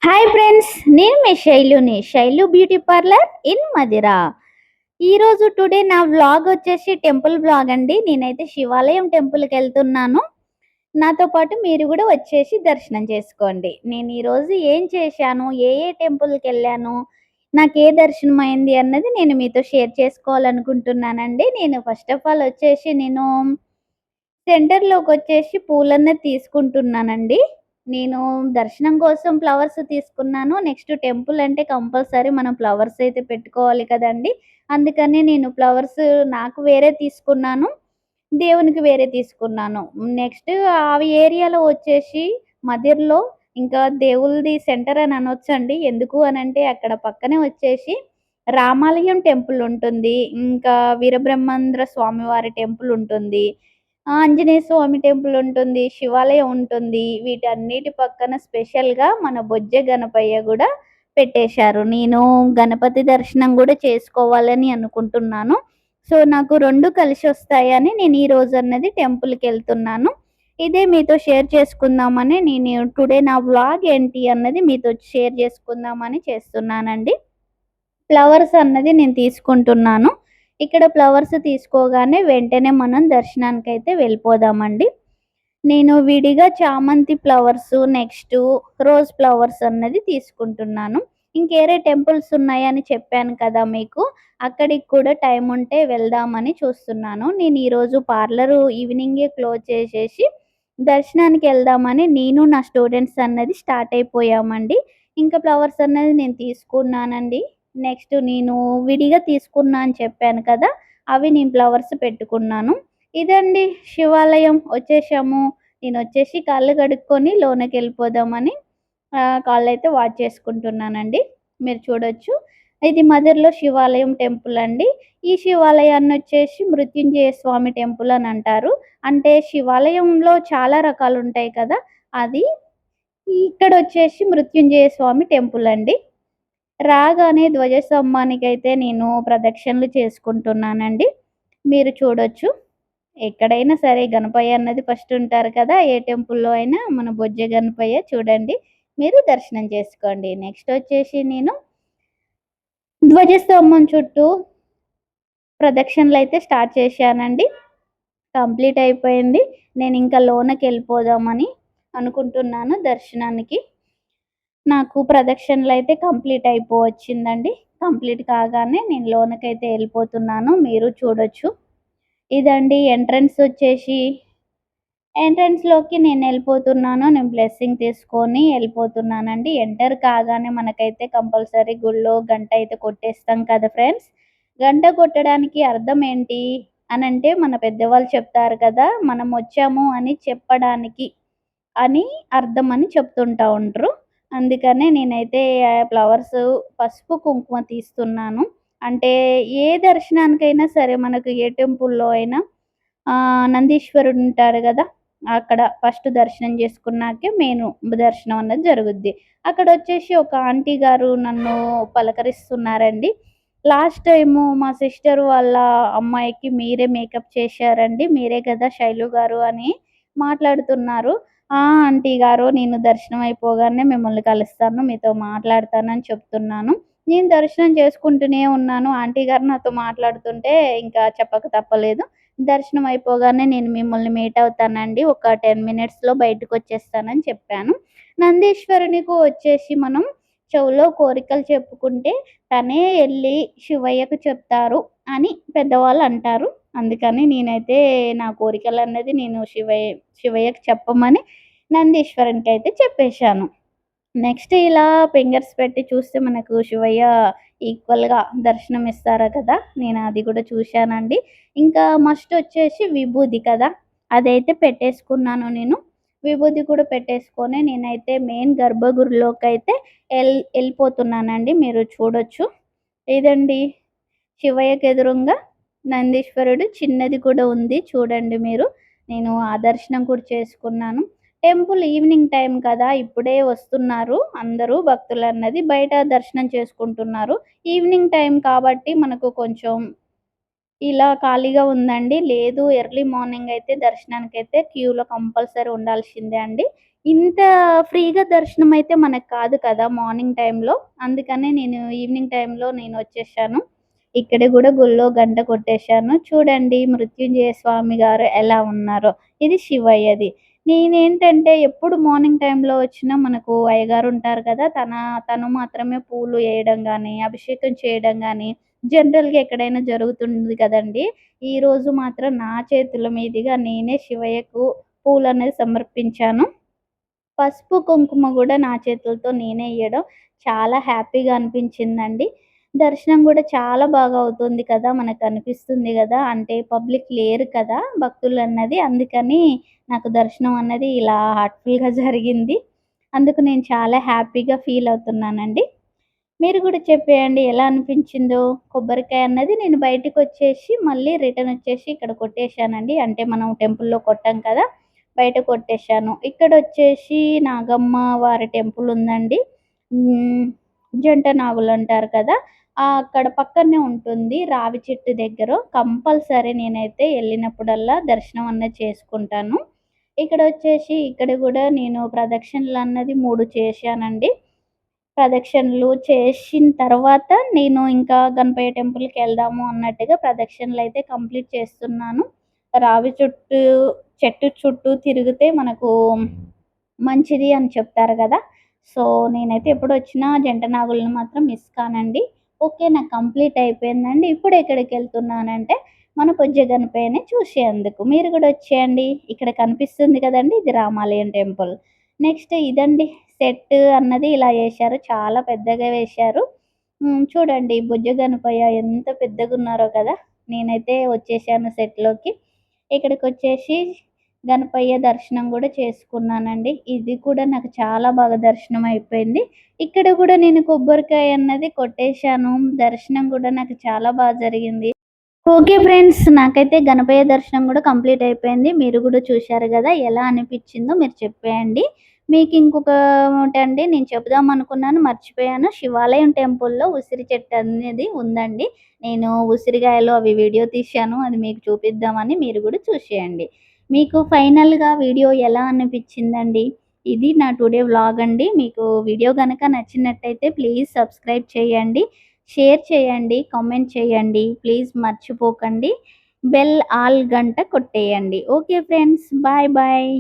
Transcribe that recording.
Hi friends, నేను మీ శైలుని. Shailu beauty parlour in Madhira. ఈరోజు టుడే నా వ్లాగ్ వచ్చేసి టెంపుల్ వ్లాగ్ అండి. నేనైతే శివాలయం టెంపుల్కి వెళ్తున్నాను. నాతో పాటు మీరు కూడా వచ్చేసి దర్శనం చేసుకోండి. నేను ఈరోజు ఏం చేశాను, ఏ ఏ టెంపుల్కి వెళ్ళాను, నాకు ఏ దర్శనం అయింది అన్నది నేను మీతో షేర్ చేసుకోవాలనుకుంటున్నానండి. నేను ఫస్ట్ ఆఫ్ ఆల్ వచ్చేసి సెంటర్‌లోకొచ్చేసి పూలన్నది తీసుకుంటున్నానండి. నేను దర్శనం కోసం ఫ్లవర్స్ తీసుకున్నాను. నెక్స్ట్ టెంపుల్ అంటే కంపల్సరీ మనం ఫ్లవర్స్ అయితే పెట్టుకోవాలి కదండీ! అందుకని నేను ఫ్లవర్స్ నాకు వేరే తీసుకున్నాను. దేవునికి వేరే తీసుకున్నాను. నెక్స్ట్ ఆ ఏరియాలో వచ్చేసి మదిరలో ఇంకా దేవుళ్ళది సెంటర్ అని అనొచ్చండి. ఎందుకు అనంటే అక్కడ పక్కనే వచ్చేసి రామాలయం టెంపుల్ ఉంటుంది. ఇంకా వీరబ్రహ్మేంద్ర స్వామివారి టెంపుల్ ఉంటుంది. ఆంజనేయ స్వామి టెంపుల్ ఉంటుంది. శివాలయం ఉంటుంది. వీటన్నిటి పక్కన స్పెషల్‌గా మన బొజ్జ గణపయ్య గూడా పెట్టేశారు. నేను గణపతి దర్శనం గూడా చేసుకోవాలని అనుకుంటున్నాను. సో, నాకు 2 కలిసొస్తాయని నేను ఈ రోజన్నది టెంపుల్‌కెళ్తున్నాను. ఇదే మీతో షేర్ చేసుకుందామని నేను టుడే నా వ్లాగ్ ఏంటి అన్నది మీతో షేర్ చేసుకుందామని చేస్తున్నానండి. ఫ్లవర్స్ అన్నది నేను తీసుకుంటున్నాను. ఇక్కడ ఫ్లవర్స్ తీసుకోగానే వెంటనే మనం దర్శనానికైతే వెళ్ళిపోదామండి. నేను విడిగా చామంతి ఫ్లవర్సు, నెక్స్టు రోజ్ ఫ్లవర్స్ అన్నది తీసుకుంటున్నాను. ఇంకేరే టెంపుల్స్ ఉన్నాయని చెప్పాను కదా మీకు. అక్కడికి కూడా టైం ఉంటే వెళ్దామని చూస్తున్నాను. నేను ఈరోజు పార్లరు ఈవినింగే క్లోజ్ చేసేసి దర్శనానికెళ్దామని నేను నా స్టూడెంట్స్ అన్నది స్టార్ట్ అయిపోయామండి. ఇంకా ఫ్లవర్స్ అన్నది నేను తీసుకున్నానండి. నెక్స్ట్ నేను విడిగా తీసుకున్నా అని చెప్పాను కదా! అవి నేను ఫ్లవర్స్ పెట్టుకున్నాను. ఇదండి శివాలయం వచ్చేసాము. నేనొచ్చేసి కాళ్ళు కడుక్కొని లోనకెళ్ళిపోదామని కాళ్ళైతే వాష్ చేసుకుంటున్నానండి. మీరు చూడొచ్చు. ఇది మధురలో శివాలయం టెంపుల్ అండి. ఈ శివాలయాన్నొచ్చేసి మృత్యుంజయ స్వామి టెంపుల్ అని అంటారు. అంటే శివాలయంలో చాలా రకాలుంటాయి కదా! అది ఇక్కడొచ్చేసి మృత్యుంజయ స్వామి టెంపుల్ అండి. రాగానే ధ్వజస్తంభానికైతే నేను ప్రదక్షిణలు చేసుకుంటున్నానండి. మీరు చూడొచ్చు. ఎక్కడైనా సరే గణపయ్య అన్నది ఫస్ట్ ఉంటారు కదా! ఏ టెంపుల్‌లో అయినా మన బొజ్జ గణపయ్య చూడండి. మీరు దర్శనం చేసుకోండి. నెక్స్ట్ వచ్చేసి నేను ధ్వజస్తంభం చుట్టూ ప్రదక్షిణలైతే స్టార్ట్ చేశానండి. కంప్లీట్ అయిపోయింది. నేనింకా లోనకెళ్ళిపోదామని అనుకుంటున్నాను దర్శనానికి. నాకు ప్రదక్షిణలైతే కంప్లీట్ అయిపోవచ్చిందండి. కంప్లీట్ కాగానే నేను లోనకైతే ఎళ్ళిపోతున్నాను. మీరు చూడొచ్చు. ఇదండి ఎంట్రన్స్‌లోకి నేనెళ్ళిపోతున్నాను. నేను బ్లెస్సింగ్ తీసుకొని ఎళ్ళిపోతున్నానండి. ఎంటర్ కాగానే మనకైతే కంపల్సరీ గుడిలో గంట అయితే కొట్టేస్తాం కదా ఫ్రెండ్స్! గంట కొట్టడానికి అర్థం ఏంటి అనంటే మన పెద్దవాళ్ళు చెప్తారు కదా! మనమొచ్చాము అని చెప్పడానికి అని అర్థం అని చెప్తుంటా ఉంట్రు. అందుకనే నేనైతే ఫ్లవర్సు, పసుపు, కుంకుమ తీస్తున్నాను. అంటే ఏ దర్శనానికైనా సరే మనకు ఏ టెంపుల్‌లో అయినా నందీశ్వరుడుంటాడు గదా! అక్కడ ఫస్ట్ దర్శనం చేసుకున్నాకే మెయిను దర్శనం అన్నది జరుగుద్ది. అక్కడొచ్చేసి ఒక ఆంటీ గారు నన్ను పలకరిస్తున్నారండి. లాస్ట్ టైము మా సిస్టర్ వాళ్ళ అమ్మాయికి మీరే మేకప్ చేశారండి. మీరే కదా శైలు గారు అని మాట్లాడుతున్నారు. ఆ! ఆంటీ గారు నేను దర్శనం అయిపోగానే మిమ్మల్ని కలుస్తాను. మీతో మాట్లాడతానని చెప్తున్నాను. నేను దర్శనం చేసుకుంటూనే ఉన్నాను. ఆంటీ గారు నాతో మాట్లాడుతుంటే ఇంకా చెప్పక తప్పలేదు. దర్శనం అయిపోగానే నేను మిమ్మల్ని మీట్ అవుతానండి. ఒక 10 మినిట్స్‌లో బయటకొచ్చేస్తానని చెప్పాను. నందీశ్వరునికి వచ్చేసి మనం చెవులో కోరికలు చెప్పుకుంటే తనే ఎళ్లి శివయ్యకు చెప్తారు అని పెద్దవాళ్ళు అంటారు. అందుకని నేనైతే నా కోరికలన్నది నేను శివయ్యకి చెప్పమని నందీశ్వరునికైతే చెప్పేశాను. నెక్స్ట్ ఇలా ఫింగర్స్ పెట్టి చూస్తే మనకు శివయ్య ఈక్వల్‌గా దర్శనం ఇస్తారు కదా! నేను అది కూడా చూశానండి. ఇంకా మస్ట్ వచ్చేసి విభూది కదా! అదైతే పెట్టేసుకున్నాను నేను. విభూది కూడా పెట్టేసుకొని నేనైతే మెయిన్ గర్భగుడిలోకైతే ఎళ్ళిపోతున్నానండి. మీరు చూడొచ్చు. ఇదండి శివయ్యకి ఎదురుంగా నందీశ్వరుడు చిన్నది కూడా ఉంది చూడండి మీరు. నేను ఆ దర్శనం కూడా చేసుకున్నాను. టెంపుల్ ఈవినింగ్ టైం కదా! ఇప్పుడే వస్తున్నారు అందరూ భక్తులన్నది. బయట దర్శనం చేసుకుంటున్నారు. ఈవినింగ్ టైం కాబట్టి మనకు కొంచెం ఇలా ఖాళీగా ఉందండి. లేదు ఎర్లీ మార్నింగ్ అయితే దర్శనానికైతే క్యూలో కంపల్సరీ ఉండాల్సిందే అండి. ఇంత ఫ్రీగా దర్శనం అయితే మనకు కాదు కదా మార్నింగ్ టైంలో. అందుకనే నేను ఈవినింగ్ టైంలో వచ్చేసాను. ఇక్కడ గూడా గుళ్ళో గంట కొట్టేశాను. చూడండి మృత్యుంజయ స్వామి గారు ఎలా ఉన్నారో. ఇది శివయ్యది. నేనేంటంటే ఎప్పుడు మార్నింగ్ టైంలో వచ్చినా మనకు అయ్యగారు ఉంటారు కదా! తను మాత్రమే పూలు ఏయడం గాని, అభిషేకం చేయడం గాని జనరల్‌గా ఎక్కడైనా జరుగుతుంది కదండీ! ఈరోజు మాత్రం నా చేతుల మీదుగా నేనే శివయ్యకు పూలనేది సమర్పించాను. పసుపు, కుంకుమ గూడా నా చేతులతో నేనే ఎయడం చాలా హ్యాపీగా అనిపించిందండి. దర్శనం గూడా చాలా బాగా అవుతుంది కదా! మనకనిపిస్తుంది గదా! అంటే పబ్లిక్ లేరు కదా! భక్తులన్నది. అందుకని నాకు దర్శనం అన్నది ఇలా హార్ట్‌ఫుల్‌గా జరిగింది. అందుకు నేను చాలా హ్యాపీగా ఫీల్ అవుతున్నానండి. మీరు గూడా చెప్పేయండి ఎలా అనిపించిందో? కొబ్బరికాయ అన్నది నేను బయటికొచ్చేసి మళ్ళీ రిటర్నొచ్చేసి ఇక్కడ కొట్టేశానండి. అంటే మనం టెంపుల్‌లో కొట్టాం కదా! బయట కొట్టేశాను. ఇక్కడొచ్చేసి నాగమ్మ వారి టెంపుల్ ఉందండి. హ్మ్. జంట నాగులంటారు కదా! అక్కడ పక్కనే ఉంటుంది. రావి చెట్టు దగ్గర. కంపల్సరీ నేనైతే ఎళ్ళినప్పుడల్లా దర్శనం అన్నది చేసుకుంటాను. ఇక్కడొచ్చేసి ఇక్కడ గూడా నేను ప్రదక్షిణలన్నది 3 చేశానండి. ప్రదక్షిణలు చేసిన తర్వాత నేను ఇంకా గణపయ్య టెంపుల్‌కెళ్దాము అన్నట్టుగా ప్రదక్షిణలయితే కంప్లీట్ చేస్తున్నాను. రావి చెట్టు చుట్టూ తిరిగితే మనకు మంచిది అని చెప్తారు గదా! సో, నేనైతే ఎప్పుడొచ్చినా జంట నాగులని మాత్రం మిస్ కానండి. ఓకే. నాకు కంప్లీట్ అయిపోయిందండి. ఇప్పుడెక్కడికెళ్తున్నానంటే మన బొజ్జ గణపయ్యని చూసేందుకు. మీరు గూడా వచ్చేయండి. ఇక్కడ కనిపిస్తుంది కదండీ! ఇది రామాలయం టెంపుల్. నెక్స్ట్ ఇదండి సెట్ అన్నది ఇలా ఏశారు. చాలా పెద్దగా వేశారు. చూడండి బొజ్జ గణపయ్య ఎంత పెద్దగున్నారో కదా! నేనైతే వచ్చేసాను సెట్‌లోకి. ఇక్కడికొచ్చేసి గణపయ్య దర్శనం గూడా చేసుకున్నానండి. ఇది కూడా నాకు చాలా బాగా దర్శనం అయిపోయింది. ఇక్కడ గూడా నేను కొబ్బరికాయ అన్నది కొట్టేశాను. దర్శనం గూడా నాకు చాలా జరిగింది. Okay friends. నాకైతే గణపయ్య దర్శనం గూడా కంప్లీట్ అయిపోయింది. మీరు గూడా చూశారు గదా! ఎలా అనిపిచ్చిందో మీరు చెప్పేయండి. మీకింకొకటండి నేను చెబుదామనుకున్నాను మర్చిపోయాను. శివాలయం టెంపుల్‌లో ఉసిరి చెట్టు అనేది ఉందండి. నేను ఉసిరిగాయలు అవి వీడియో తీశాను. అది మీకు చూపిద్దామని మీరు గూడా చూసేయండి. మీకు ఫైనల్‌గా వీడియో ఎలా అనిపిచ్చిందండి? ఇది నా టుడే వ్లాగ్ అండి. మీకు వీడియో గనక నచ్చినట్టయితే ప్లీజ్ సబ్స్క్రైబ్ చేయండి. షేర్ చేయండి, కామెంట్ చేయండి. ప్లీజ్ మర్చిపోకండి. బెల్ ఆల్ గంట కొట్టేయండి. Okay friends. Bye bye.